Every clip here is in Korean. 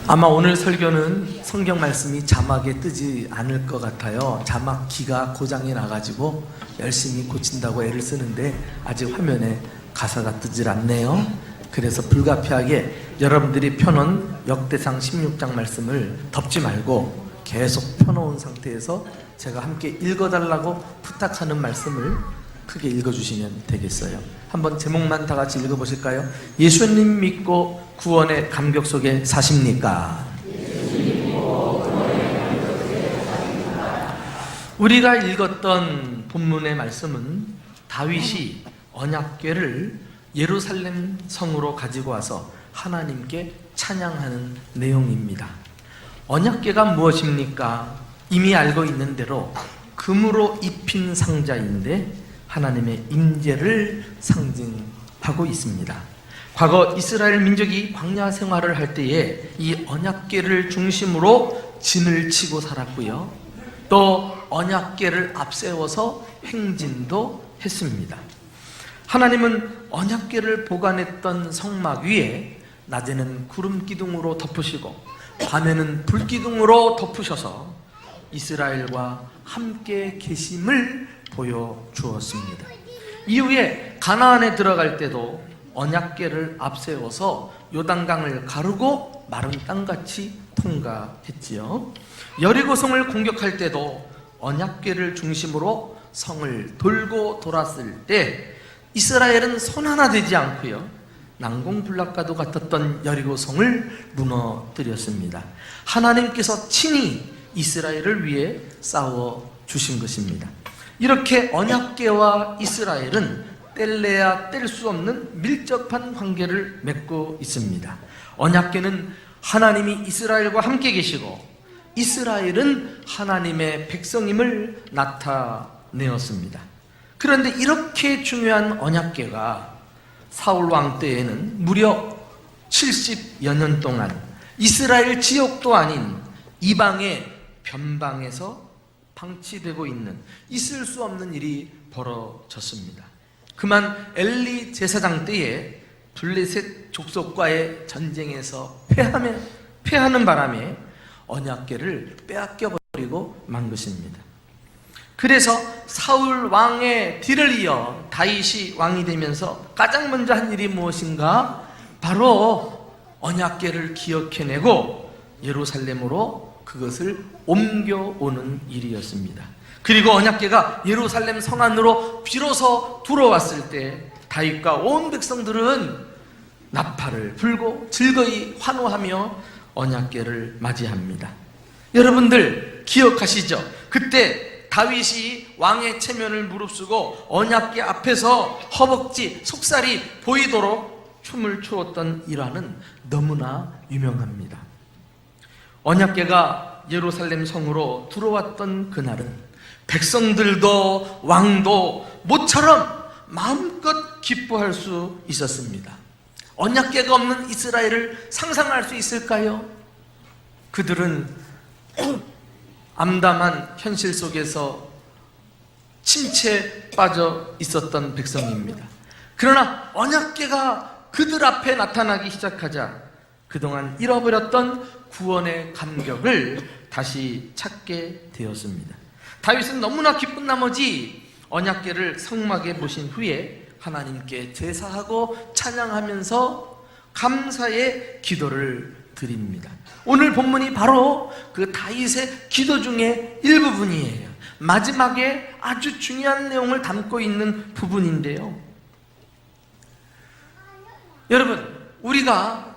아마 오늘 설교는 성경 말씀이 자막에 뜨지 않을 것 같아요. 자막 키가 고장이 나가지고 열심히 고친다고 애를 쓰는데 아직 화면에 가사가 뜨질 않네요. 그래서 불가피하게 여러분들이 펴놓은 역대상 16장 말씀을 덮지 말고 계속 펴놓은 상태에서 제가 함께 읽어달라고 부탁하는 말씀을 크게 읽어주시면 되겠어요. 한번 제목만 다 같이 읽어보실까요? 예수님 믿고 구원의 감격 속에 사십니까? 우리가 읽었던 본문의 말씀은 다윗이 언약궤를 예루살렘 성으로 가지고 와서 하나님께 찬양하는 내용입니다. 언약궤가 무엇입니까? 이미 알고 있는 대로 금으로 입힌 상자인데 하나님의 임재를 상징하고 있습니다. 과거 이스라엘 민족이 광야 생활을 할 때에 이 언약궤를 중심으로 진을 치고 살았고요. 또 언약궤를 앞세워서 행진도 했습니다. 하나님은 언약궤를 보관했던 성막 위에 낮에는 구름 기둥으로 덮으시고 밤에는 불 기둥으로 덮으셔서 이스라엘과 함께 계심을 보여주었습니다. 이후에 가나안에 들어갈 때도 언약궤를 앞세워서 요단강을 가르고 마른 땅같이 통과했지요. 여리고성을 공격할 때도 언약궤를 중심으로 성을 돌고 돌았을 때 이스라엘은 손 하나 되지 않고요, 난공불락과도 같았던 여리고성을 무너뜨렸습니다. 하나님께서 친히 이스라엘을 위해 싸워 주신 것입니다. 이렇게 언약궤와 이스라엘은 뗄래야 뗄 수 없는 밀접한 관계를 맺고 있습니다. 언약궤는 하나님이 이스라엘과 함께 계시고 이스라엘은 하나님의 백성임을 나타내었습니다. 그런데 이렇게 중요한 언약궤가 사울 왕 때에는 무려 70여 년 동안 이스라엘 지역도 아닌 이방의 변방에서 방치되고 있는, 있을 수 없는 일이 벌어졌습니다. 그만 엘리 제사장 때에 블레셋 족속과의 전쟁에서 패하는 바람에 언약궤를 빼앗겨버리고 만 것입니다. 그래서 사울 왕의 뒤를 이어 다윗이 왕이 되면서 가장 먼저 한 일이 무엇인가? 바로 언약궤를 기억해내고 예루살렘으로 그것을 옮겨오는 일이었습니다. 그리고 언약궤가 예루살렘 성 안으로 비로소 들어왔을 때 다윗과 온 백성들은 나팔을 불고 즐거이 환호하며 언약궤를 맞이합니다. 여러분들 기억하시죠? 그때 다윗이 왕의 체면을 무릅쓰고 언약궤 앞에서 허벅지, 속살이 보이도록 춤을 추었던 일화는 너무나 유명합니다. 언약궤가 예루살렘 성으로 들어왔던 그날은 백성들도 왕도 모처럼 마음껏 기뻐할 수 있었습니다. 언약궤가 없는 이스라엘을 상상할 수 있을까요? 그들은 암담한 현실 속에서 침체에 빠져 있었던 백성입니다. 그러나 언약궤가 그들 앞에 나타나기 시작하자 그동안 잃어버렸던 구원의 감격을 다시 찾게 되었습니다. 다윗은 너무나 기쁜 나머지 언약궤를 성막에 모신 후에 하나님께 제사하고 찬양하면서 감사의 기도를 드립니다. 오늘 본문이 바로 그 다윗의 기도 중에 일부분이에요. 마지막에 아주 중요한 내용을 담고 있는 부분인데요. 여러분, 우리가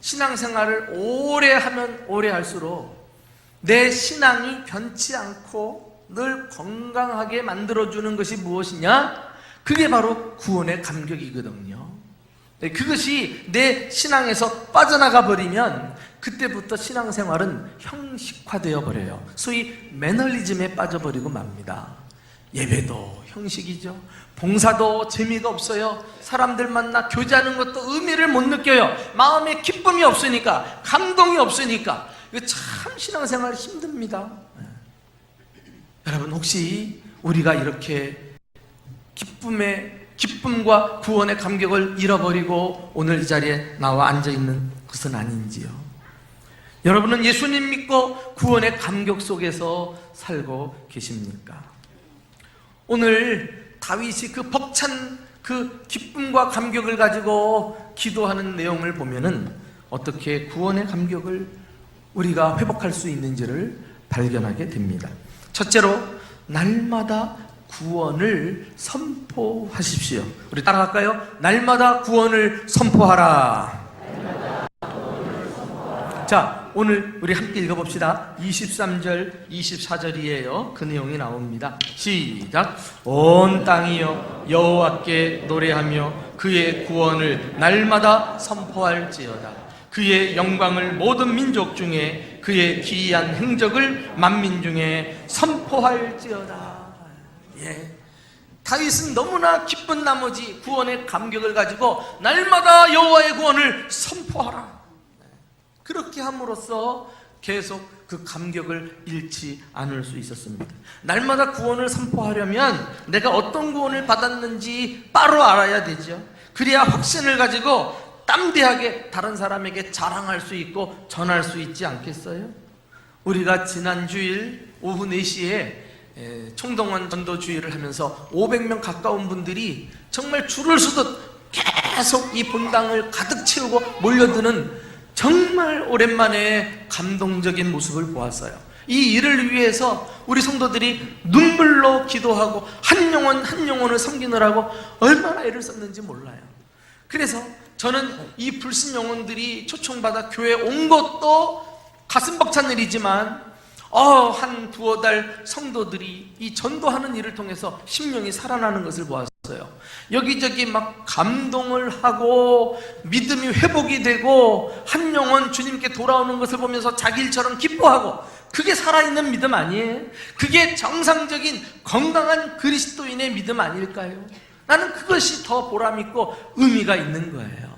신앙생활을 오래 하면 오래 할수록 내 신앙이 변치 않고 늘 건강하게 만들어주는 것이 무엇이냐? 그게 바로 구원의 감격이거든요. 그것이 내 신앙에서 빠져나가 버리면 그때부터 신앙생활은 형식화되어 버려요. 소위 매너리즘에 빠져버리고 맙니다. 예배도 형식이죠. 봉사도 재미가 없어요. 사람들 만나 교제하는 것도 의미를 못 느껴요. 마음에 기쁨이 없으니까, 감동이 없으니까. 이거 참 신앙생활 힘듭니다. 여러분, 혹시 우리가 이렇게 기쁨과 구원의 감격을 잃어버리고 오늘 이 자리에 나와 앉아있는 것은 아닌지요? 여러분은 예수님 믿고 구원의 감격 속에서 살고 계십니까? 오늘 다윗이 그 벅찬 그 기쁨과 감격을 가지고 기도하는 내용을 보면은 어떻게 구원의 감격을 우리가 회복할 수 있는지를 발견하게 됩니다. 첫째로 날마다 구원을 선포하십시오. 우리 따라갈까요? 날마다 구원을 선포하라. 자, 오늘 우리 함께 읽어봅시다. 23절, 24절이에요. 그 내용이 나옵니다. 시작. 온 땅이여 여호와께 노래하며 그의 구원을 날마다 선포할지어다. 그의 영광을 모든 민족 중에, 그의 기이한 행적을 만민 중에 선포할지어다. 예. 다윗은 너무나 기쁜 나머지 구원의 감격을 가지고 날마다 여호와의 구원을 선포하라. 그렇게 함으로써 계속 그 감격을 잃지 않을 수 있었습니다. 날마다 구원을 선포하려면 내가 어떤 구원을 받았는지 바로 알아야 되죠. 그래야 확신을 가지고 담대하게 다른 사람에게 자랑할 수 있고 전할 수 있지 않겠어요? 우리가 지난 주일 오후 4시에 총동원 전도주의를 하면서 500명 가까운 분들이 정말 줄을 서듯 계속 이 본당을 가득 채우고 몰려드는 정말 오랜만에 감동적인 모습을 보았어요. 이 일을 위해서 우리 성도들이 눈물로 기도하고 한 영혼 한 영혼을 섬기느라고 얼마나 애를 썼는지 몰라요. 그래서 저는 이 불신 영혼들이 초청받아 교회에 온 것도 가슴 벅찬 일이지만 한 두어 달 성도들이 이 전도하는 일을 통해서 심령이 살아나는 것을 보았어요. 여기저기 막 감동을 하고 믿음이 회복이 되고 한 영혼 주님께 돌아오는 것을 보면서 자기 일처럼 기뻐하고, 그게 살아있는 믿음 아니에요? 그게 정상적인 건강한 그리스도인의 믿음 아닐까요? 나는 그것이 더 보람있고 의미가 있는 거예요.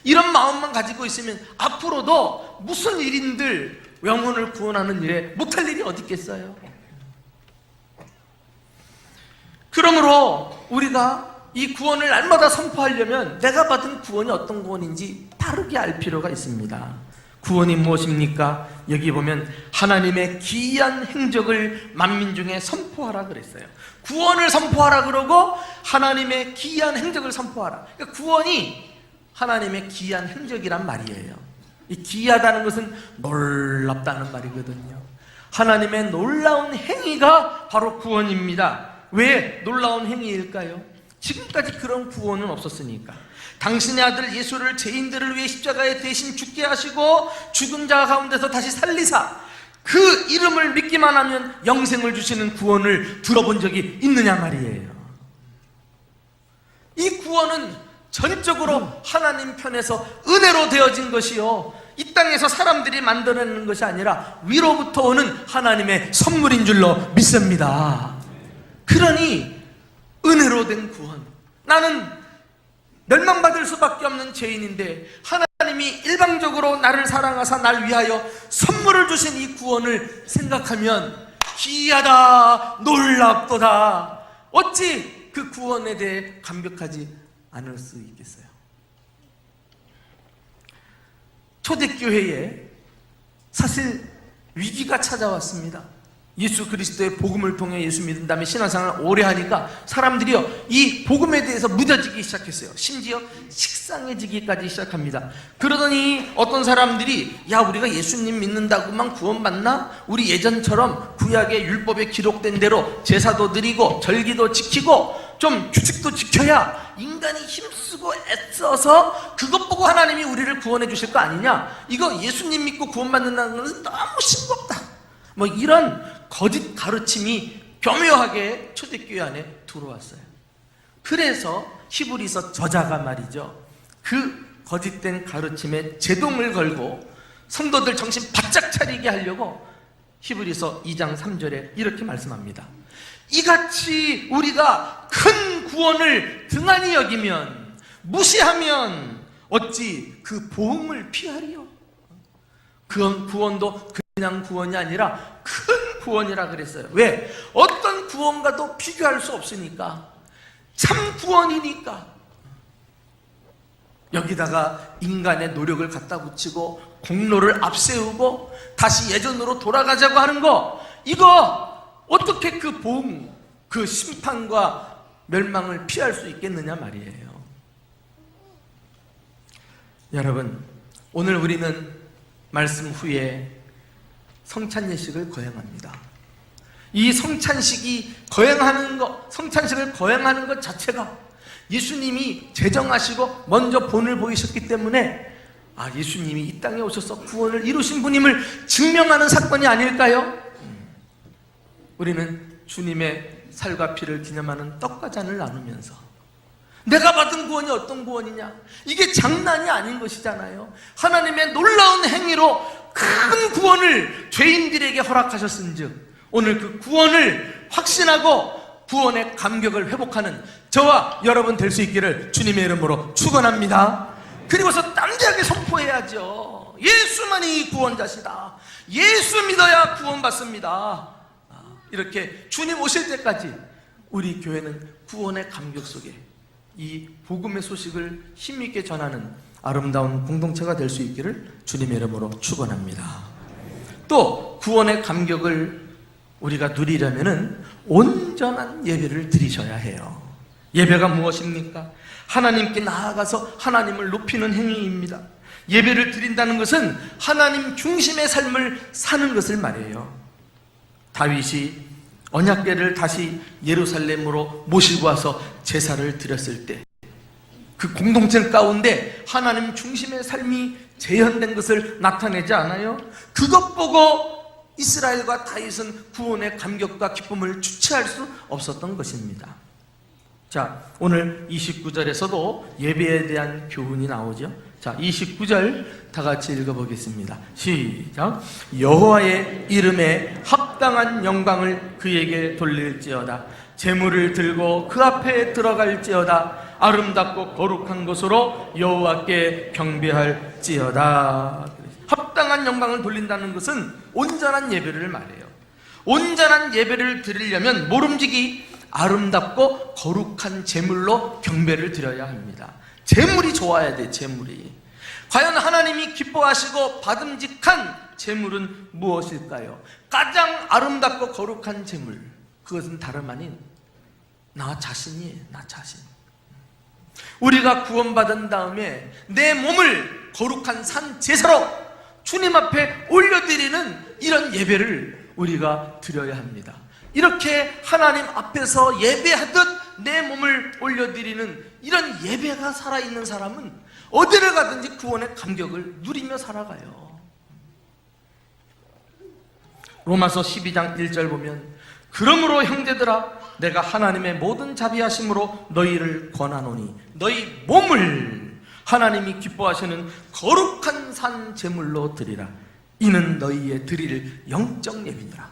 이런 마음만 가지고 있으면 앞으로도 무슨 일인들 영혼을 구원하는 일에 못할 일이 어디 있겠어요? 그러므로 우리가 이 구원을 날마다 선포하려면 내가 받은 구원이 어떤 구원인지 바르게 알 필요가 있습니다. 구원이 무엇입니까? 여기 보면 하나님의 기이한 행적을 만민 중에 선포하라 그랬어요. 구원을 선포하라 그러고 하나님의 기이한 행적을 선포하라. 그러니까 구원이 하나님의 기이한 행적이란 말이에요. 이 기이하다는 것은 놀랍다는 말이거든요. 하나님의 놀라운 행위가 바로 구원입니다. 왜 놀라운 행위일까요? 지금까지 그런 구원은 없었으니까. 당신의 아들 예수를 죄인들을 위해 십자가에 대신 죽게 하시고 죽은 자 가운데서 다시 살리사 그 이름을 믿기만 하면 영생을 주시는 구원을 들어본 적이 있느냐 말이에요. 이 구원은 전적으로 하나님 편에서 은혜로 되어진 것이요, 이 땅에서 사람들이 만들어내는 것이 아니라 위로부터 오는 하나님의 선물인 줄로 믿습니다. 그러니 은혜로 된 구원, 나는 멸망받을 수밖에 없는 죄인인데 하나님이 일방적으로 나를 사랑하사 날 위하여 선물을 주신 이 구원을 생각하면 기이하다, 놀랍도다. 어찌 그 구원에 대해 감격하지 않을 수 있겠어요? 초대교회에 사실 위기가 찾아왔습니다. 예수 그리스도의 복음을 통해 예수 믿은 다음에 신앙생활을 오래 하니까 사람들이요 이 복음에 대해서 무뎌지기 시작했어요. 심지어 식상해지기까지 시작합니다. 그러더니 어떤 사람들이 야, 우리가 예수님 믿는다고만 구원받나? 우리 예전처럼 구약의 율법에 기록된 대로 제사도 드리고 절기도 지키고 좀 규칙도 지켜야 인간이 힘쓰고 애써서 그것 보고 하나님이 우리를 구원해 주실 거 아니냐? 이거 예수님 믿고 구원받는다는 것은 너무 싱겁다. 뭐 이런 거짓 가르침이 교묘하게 초대교회 안에 들어왔어요. 그래서 히브리서 저자가 말이죠, 그 거짓된 가르침에 제동을 걸고 성도들 정신 바짝 차리게 하려고 히브리서 2장 3절에 이렇게 말씀합니다. 이같이 우리가 큰 구원을 등한히 여기면, 무시하면 어찌 그 보응을 피하리요? 그 구원도 그냥 구원이 아니라 큰 구원이라 그랬어요. 왜? 어떤 구원과도 비교할 수 없으니까. 참 구원이니까. 여기다가 인간의 노력을 갖다 붙이고 공로를 앞세우고 다시 예전으로 돌아가자고 하는 거, 이거 어떻게 그 보응, 그 심판과 멸망을 피할 수 있겠느냐 말이에요. 여러분, 오늘 우리는 말씀 후에 성찬예식을 거행합니다. 이 성찬식을 거행하는 것 자체가 예수님이 제정하시고 먼저 본을 보이셨기 때문에 예수님이 이 땅에 오셔서 구원을 이루신 분임을 증명하는 사건이 아닐까요? 우리는 주님의 살과 피를 기념하는 떡과 잔을 나누면서 내가 받은 구원이 어떤 구원이냐, 이게 장난이 아닌 것이잖아요. 하나님의 놀라운 행위로 큰 구원을 죄인들에게 허락하셨은즉 오늘 그 구원을 확신하고 구원의 감격을 회복하는 저와 여러분 될 수 있기를 주님의 이름으로 축원합니다. 그리고서 담대하게 선포해야죠. 예수만이 구원자시다. 예수 믿어야 구원받습니다. 이렇게 주님 오실 때까지 우리 교회는 구원의 감격 속에 이 복음의 소식을 힘있게 전하는 아름다운 공동체가 될 수 있기를 주님의 이름으로 축원합니다. 또 구원의 감격을 우리가 누리려면은 온전한 예배를 드리셔야 해요. 예배가 무엇입니까? 하나님께 나아가서 하나님을 높이는 행위입니다. 예배를 드린다는 것은 하나님 중심의 삶을 사는 것을 말해요. 다윗이 언약궤를 다시 예루살렘으로 모시고 와서 제사를 드렸을 때 그 공동체 가운데 하나님 중심의 삶이 재현된 것을 나타내지 않아요? 그것 보고 이스라엘과 다윗은 구원의 감격과 기쁨을 주체할 수 없었던 것입니다. 자, 오늘 29절에서도 예배에 대한 교훈이 나오죠. 자, 29절 다 같이 읽어보겠습니다. 시작. 여호와의 이름에 합당한 영광을 그에게 돌릴지어다. 제물을 들고 그 앞에 들어갈지어다. 아름답고 거룩한 것으로 여호와께 경배할지어다. 합당한 영광을 돌린다는 것은 온전한 예배를 말해요. 온전한 예배를 드리려면 모름지기 아름답고 거룩한 제물로 경배를 드려야 합니다. 제물이 좋아야 돼. 제물이 과연 하나님이 기뻐하시고 받음직한 제물은 무엇일까요? 가장 아름답고 거룩한 제물, 그것은 다름 아닌 나 자신이에요. 나 자신. 우리가 구원받은 다음에 내 몸을 거룩한 산 제사로 주님 앞에 올려드리는 이런 예배를 우리가 드려야 합니다. 이렇게 하나님 앞에서 예배하듯 내 몸을 올려드리는 이런 예배가 살아있는 사람은 어디를 가든지 구원의 감격을 누리며 살아가요. 로마서 12장 1절 보면 그러므로 형제들아 내가 하나님의 모든 자비하심으로 너희를 권하노니 너희 몸을 하나님이 기뻐하시는 거룩한 산 제물로 드리라. 이는 너희의 드릴 영적 예배니라.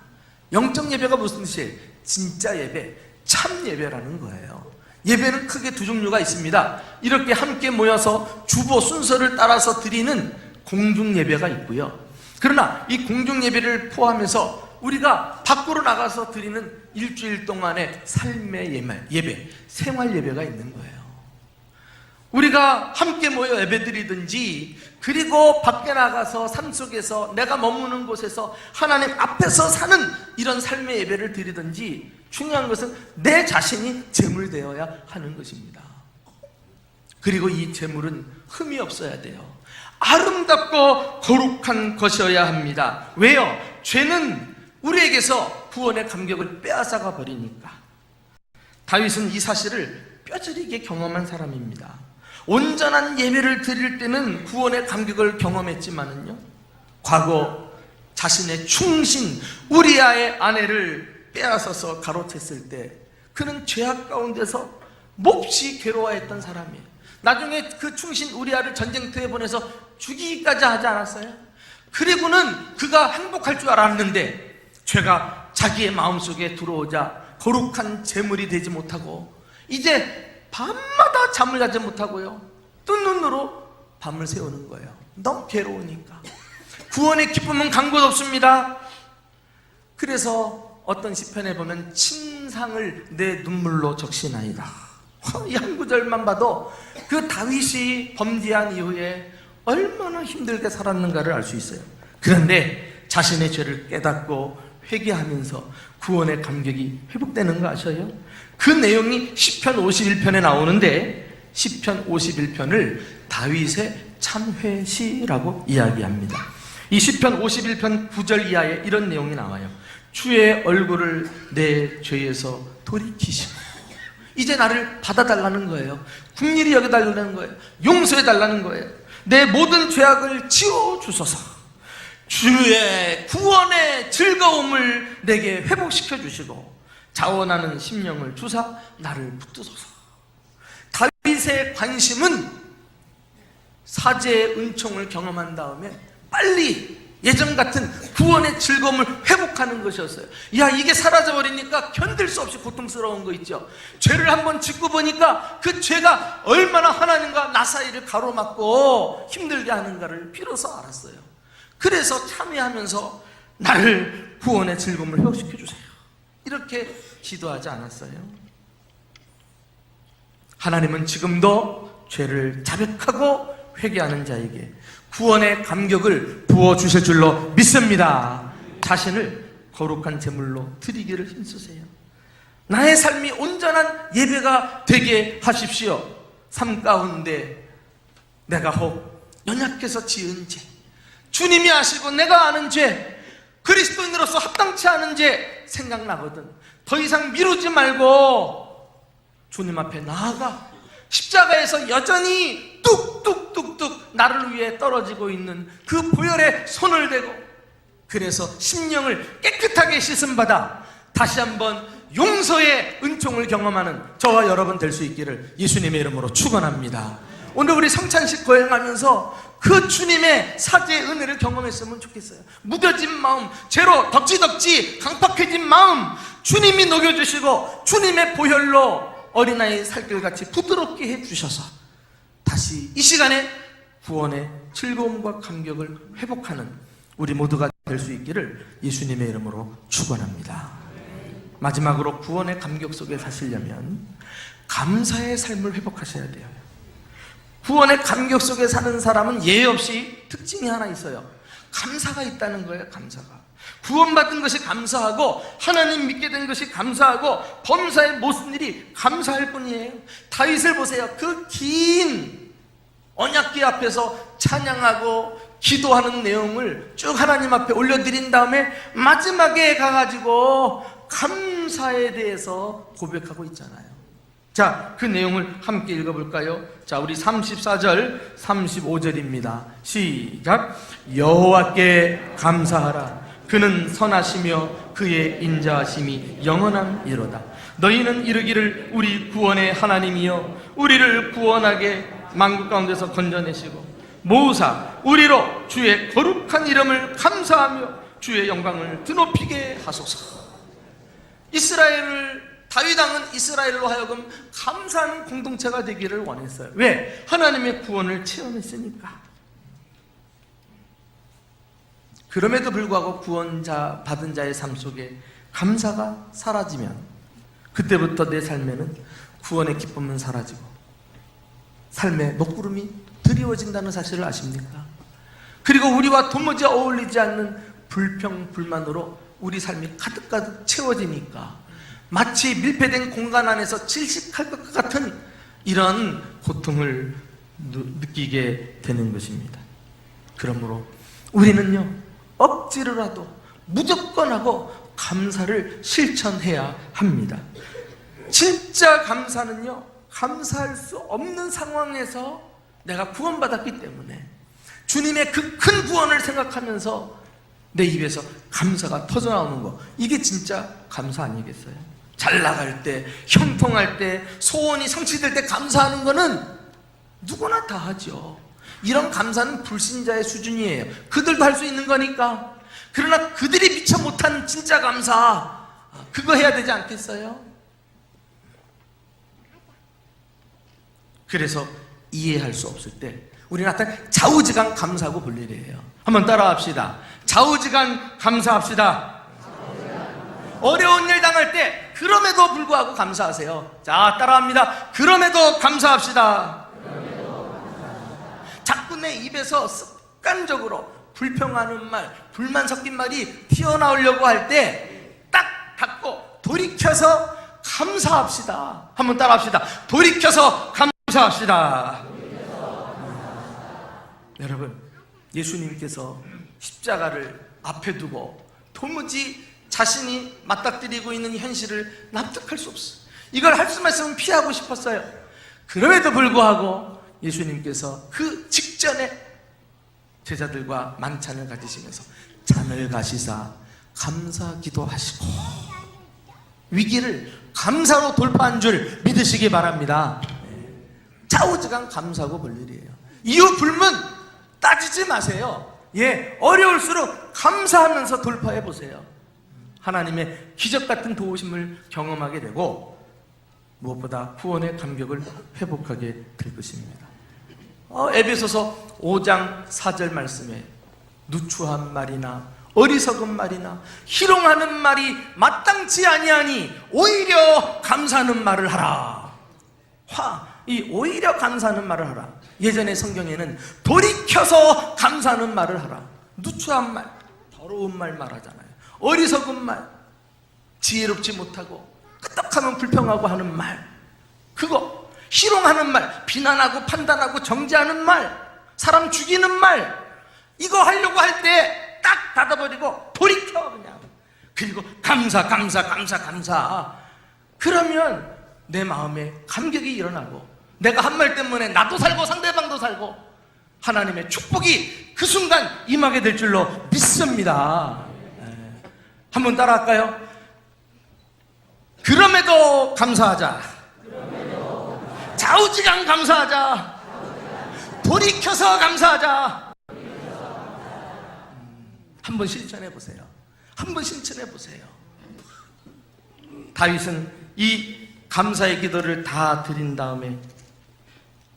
영적 예배가 무슨 뜻이에요? 진짜 예배, 참 예배라는 거예요. 예배는 크게 두 종류가 있습니다. 이렇게 함께 모여서 주보 순서를 따라서 드리는 공중 예배가 있고요. 그러나 이 공중 예배를 포함해서 우리가 밖으로 나가서 드리는 일주일 동안의 삶의 예배, 생활 예배가 있는 거예요. 우리가 함께 모여 예배드리든지 그리고 밖에 나가서 삶 속에서 내가 머무는 곳에서 하나님 앞에서 사는 이런 삶의 예배를 드리든지 중요한 것은 내 자신이 제물되어야 하는 것입니다. 그리고 이 제물은 흠이 없어야 돼요. 아름답고 거룩한 것이어야 합니다. 왜요? 죄는 우리에게서 구원의 감격을 빼앗아가 버리니까. 다윗은 이 사실을 뼈저리게 경험한 사람입니다. 온전한 예배를 드릴 때는 구원의 감격을 경험했지만은요, 과거 자신의 충신 우리아의 아내를 빼앗아서 가로챘을 때 그는 죄악 가운데서 몹시 괴로워했던 사람이에요. 나중에 그 충신 우리아를 전쟁터에 보내서 죽이기까지 하지 않았어요? 그리고는 그가 행복할 줄 알았는데 죄가 자기의 마음속에 들어오자 거룩한 제물이 되지 못하고 이제 밤마다 잠을 자지 못하고요, 뜬 눈으로 밤을 새우는 거예요. 너무 괴로우니까. 구원의 기쁨은 간 곳 없습니다. 그래서 어떤 시편에 보면 침상을 내 눈물로 적시나이다. 이 한 구절만 봐도 그 다윗이 범죄한 이후에 얼마나 힘들게 살았는가를 알 수 있어요. 그런데 자신의 죄를 깨닫고 회개하면서 구원의 감격이 회복되는 거 아셔요? 그 내용이 시편 51편에 나오는데 시편 51편을 다윗의 참회시라고 이야기합니다. 이 시편 51편 9절 이하에 이런 내용이 나와요. 주의 얼굴을 내 죄에서 돌이키시고, 이제 나를 받아달라는 거예요. 긍휼히 여겨달라는 거예요. 용서해달라는 거예요. 내 모든 죄악을 지워주소서. 주의 구원의 즐거움을 내게 회복시켜 주시고 자원하는 심령을 주사 나를 붙드소서. 다윗의 관심은 사죄의 은총을 경험한 다음에 빨리 예전 같은 구원의 즐거움을 회복하는 것이었어요. 야, 이게 사라져버리니까 견딜 수 없이 고통스러운 거 있죠. 죄를 한번 짓고 보니까 그 죄가 얼마나 하나님과 나 사이를 가로막고 힘들게 하는가를 비로소 알았어요. 그래서 참회하면서 나를 구원의 즐거움을 회복시켜 주세요, 이렇게 기도하지 않았어요? 하나님은 지금도 죄를 자백하고 회개하는 자에게 구원의 감격을 부어주실 줄로 믿습니다. 자신을 거룩한 제물로 드리기를 힘쓰세요. 나의 삶이 온전한 예배가 되게 하십시오. 삶 가운데 내가 혹 연약해서 지은 죄, 주님이 아시고 내가 아는 죄, 그리스도인으로서 합당치 않은 죄 생각나거든. 더 이상 미루지 말고 주님 앞에 나아가 십자가에서 여전히 뚝뚝뚝뚝 나를 위해 떨어지고 있는 그 보혈에 손을 대고, 그래서 심령을 깨끗하게 씻음받아 다시 한번 용서의 은총을 경험하는 저와 여러분 될 수 있기를 예수님의 이름으로 축원합니다. 오늘 우리 성찬식 거행하면서 그 주님의 사죄의 은혜를 경험했으면 좋겠어요. 무뎌진 마음, 죄로 덕지덕지 강팍해진 마음 주님이 녹여주시고 주님의 보혈로 어린아이 살결같이 부드럽게 해주셔서 다시 이 시간에 구원의 즐거움과 감격을 회복하는 우리 모두가 될 수 있기를 예수님의 이름으로 축원합니다. 마지막으로 구원의 감격 속에 사시려면 감사의 삶을 회복하셔야 돼요. 구원의 감격 속에 사는 사람은 예외 없이 특징이 하나 있어요. 감사가 있다는 거예요. 감사가. 구원받은 것이 감사하고 하나님 믿게 된 것이 감사하고 범사에 못 쓴 일이 감사할 뿐이에요. 다윗을 보세요. 그 긴 언약궤 앞에서 찬양하고 기도하는 내용을 쭉 하나님 앞에 올려드린 다음에 마지막에 가가지고 감사에 대해서 고백하고 있잖아요. 자, 그 내용을 함께 읽어볼까요? 자, 우리 34절 35절입니다 시작. 여호와께 감사하라. 그는 선하시며 그의 인자하심이 영원함이로다. 너희는 이르기를 우리 구원의 하나님이여 우리를 구원하게 만국 가운데서 건져내시고 모으사 우리로 주의 거룩한 이름을 감사하며 주의 영광을 드높이게 하소서. 다윗 왕은 이스라엘로 하여금 감사하는 공동체가 되기를 원했어요. 왜? 하나님의 구원을 체험했으니까. 그럼에도 불구하고 구원자 받은 자의 삶 속에 감사가 사라지면 그때부터 내 삶에는 구원의 기쁨은 사라지고 삶의 먹구름이 드리워진다는 사실을 아십니까? 그리고 우리와 도무지 어울리지 않는 불평, 불만으로 우리 삶이 가득가득 채워지니까 마치 밀폐된 공간 안에서 질식할 것 같은 이런 고통을 느끼게 되는 것입니다. 그러므로 우리는요, 억지로라도 무조건 하고 감사를 실천해야 합니다. 진짜 감사는요, 감사할 수 없는 상황에서 내가 구원받았기 때문에 주님의 그 큰 구원을 생각하면서 내 입에서 감사가 터져나오는 거, 이게 진짜 감사 아니겠어요? 잘 나갈 때, 형통할 때, 소원이 성취될 때 감사하는 거는 누구나 다 하죠. 이런 감사는 불신자의 수준이에요. 그들도 할 수 있는 거니까. 그러나 그들이 미처 못한 진짜 감사, 그거 해야 되지 않겠어요? 그래서 이해할 수 없을 때 우리는 좌우지간 감사하고 분리를 해요. 한번 따라합시다. 좌우지간 감사합시다. 어려운 일 당할 때 그럼에도 불구하고 감사하세요. 자, 따라합니다. 그럼에도 감사합시다. 자꾸 내 입에서 습관적으로 불평하는 말, 불만 섞인 말이 튀어나오려고 할 때 딱 닫고 돌이켜서 감사합시다. 한번 따라합시다. 돌이켜서 감사합시다. 여러분, 예수님께서 십자가를 앞에 두고 도무지 자신이 맞닥뜨리고 있는 현실을 납득할 수 없어요. 이걸 할 수만 있으면 피하고 싶었어요. 그럼에도 불구하고 예수님께서 그 직전에 제자들과 만찬을 가지시면서 잔을 가시사 감사 기도하시고 위기를 감사로 돌파한 줄 믿으시기 바랍니다. 좌우지간 감사하고 볼 일이에요. 이유 불문 따지지 마세요. 어려울수록 감사하면서 돌파해 보세요. 하나님의 기적 같은 도우심을 경험하게 되고 무엇보다 구원의 감격을 회복하게 될 것입니다. 에베소서 5장 4절 말씀에 누추한 말이나 어리석은 말이나 희롱하는 말이 마땅치 아니하니 오히려 감사하는 말을 하라. 이 오히려 감사하는 말을 하라. 예전의 성경에는 돌이켜서 감사하는 말을 하라. 누추한 말, 더러운 말 말하잖아요. 어리석은 말, 지혜롭지 못하고 끄떡하면 불평하고 하는 말, 그거 희롱하는 말, 비난하고 판단하고 정죄하는 말, 사람 죽이는 말, 이거 하려고 할 때 딱 닫아버리고 돌이켜 그냥. 그리고 감사. 그러면 내 마음에 감격이 일어나고 내가 한 말 때문에 나도 살고 상대방도 살고 하나님의 축복이 그 순간 임하게 될 줄로 믿습니다. 한번 따라할까요? 그럼에도 감사하자. 좌우지간 감사하자. 돌이켜서 감사하자. 한번 실천해 보세요. 한번 실천해 보세요. 다윗은 이 감사의 기도를 다 드린 다음에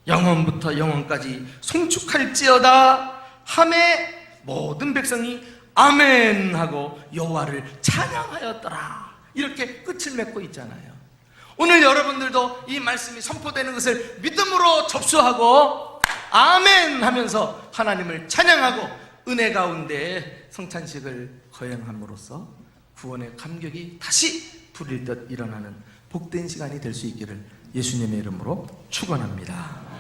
영원부터 영원까지 송축할지어다 하매 모든 백성이 아멘 하고 여호와를 찬양하였더라. 이렇게 끝을 맺고 있잖아요. 오늘 여러분들도 이 말씀이 선포되는 것을 믿음으로 접수하고 아멘 하면서 하나님을 찬양하고 은혜 가운데 성찬식을 거행함으로써 구원의 감격이 다시 불일 듯 일어나는 복된 시간이 될 수 있기를 예수님의 이름으로 축원합니다.